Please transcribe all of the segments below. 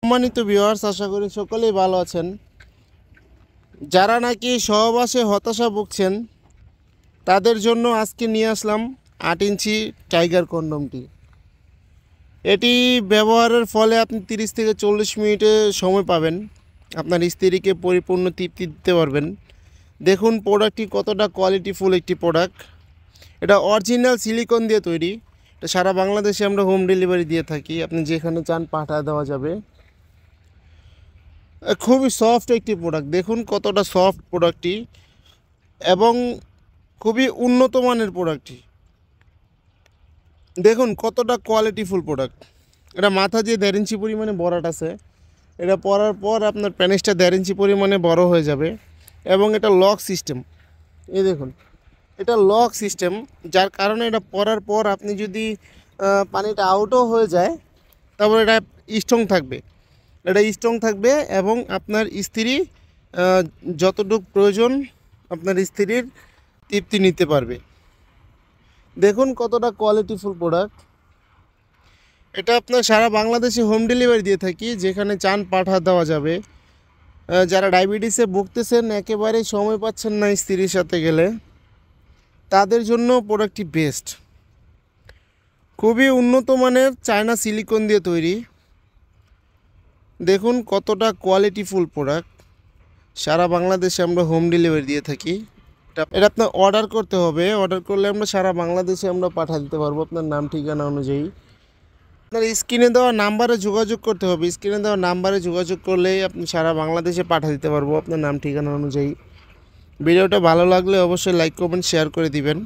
সম্মানিত ভিউয়ার্স, আশা করি সকলেই ভালো আছেন। যারা নাকি সহবাসে হতাশা ভুগছেন তাদের জন্য আজকে নিয়ে আসলাম 8 ইঞ্চি টাইগার কন্ডমটি। এটি ব্যবহারের ফলে আপনি 30 থেকে 40 মিনিটে সময় পাবেন, আপনার স্ত্রীকে পরিপূর্ণ তৃপ্তি দিতে পারবেন। দেখুন প্রোডাক্টটি কতটা কোয়ালিটিফুল একটি প্রোডাক্ট। এটা অরিজিনাল সিলিকন দিয়ে তৈরি। এটা সারা বাংলাদেশে আমরা হোম ডেলিভারি দিয়ে থাকি, আপনি যেখানে চান পাঠা দেওয়া যাবে। খুবই সফট একটি প্রোডাক্ট, দেখুন কতটা সফট প্রোডাক্টটি এবং খুবই উন্নত মানের প্রোডাক্টটি। দেখুন কতটা কোয়ালিটিফুল প্রোডাক্ট। এটা মাথা দিয়ে 1.5 ইঞ্চি পরিমাণে বড়াট আছে। এটা পরার পর আপনার প্যানেসটা 1.5 ইঞ্চি পরিমাণে বড় হয়ে যাবে এবং এটা লক সিস্টেম। এই দেখুন, এটা লক সিস্টেম, যার কারণে এটা পরার পর আপনি যদি পানিটা আউটও হয়ে যায় তারপর এটা স্ট্রং থাকবে। এটা স্ট্রং থাকবে এবং আপনার স্ত্রী যতটুকু প্রয়োজন আপনার স্ত্রীর তৃপ্তি নিতে পারবে। দেখুন কতটা কোয়ালিটিফুল প্রোডাক্ট। এটা আপনার সারা বাংলাদেশে হোম ডেলিভারি দিয়ে থাকি, যেখানে চান পাঠা দেওয়া যাবে। যারা ডায়াবেটিসে ভুগতেছেন, একেবারেই সময় পাচ্ছেন না স্ত্রীর সাথে গেলে, তাদের জন্য প্রোডাক্টটি বেস্ট। খুবই উন্নত মানের চায়না সিলিকন দিয়ে তৈরি। দেখুন কতটা কোয়ালিটিফুল প্রোডাক্ট। সারা বাংলাদেশে আমরা হোম ডেলিভারি দিয়ে থাকি। এটা আপনার অর্ডার করতে হবে, অর্ডার করলে আমরা সারা বাংলাদেশে আমরা পাঠিয়ে দিতে পারবো আপনার নাম ঠিকানা অনুযায়ী। আপনার স্ক্রিনে দেওয়া নাম্বারে যোগাযোগ করতে হবে, স্ক্রিনে দেওয়া নাম্বারে যোগাযোগ করলেই আপনি সারা বাংলাদেশে পাঠিয়ে দিতে পারবো আপনার নাম ঠিকানা অনুযায়ী। ভিডিওটা ভালো লাগলে অবশ্যই লাইক কমেন্ট শেয়ার করে দিবেন,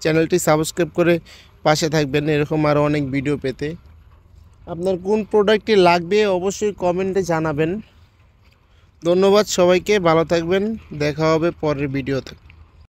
চ্যানেলটি সাবস্ক্রাইব করে পাশে থাকবেন এরকম আরও অনেক ভিডিও পেতে। আপনার কোন প্রোডাক্টটি লাগবে অবশ্যই কমেন্টে জানাবেন। ধন্যবাদ সবাইকে, ভালো থাকবেন, দেখা হবে পরের ভিডিওতে।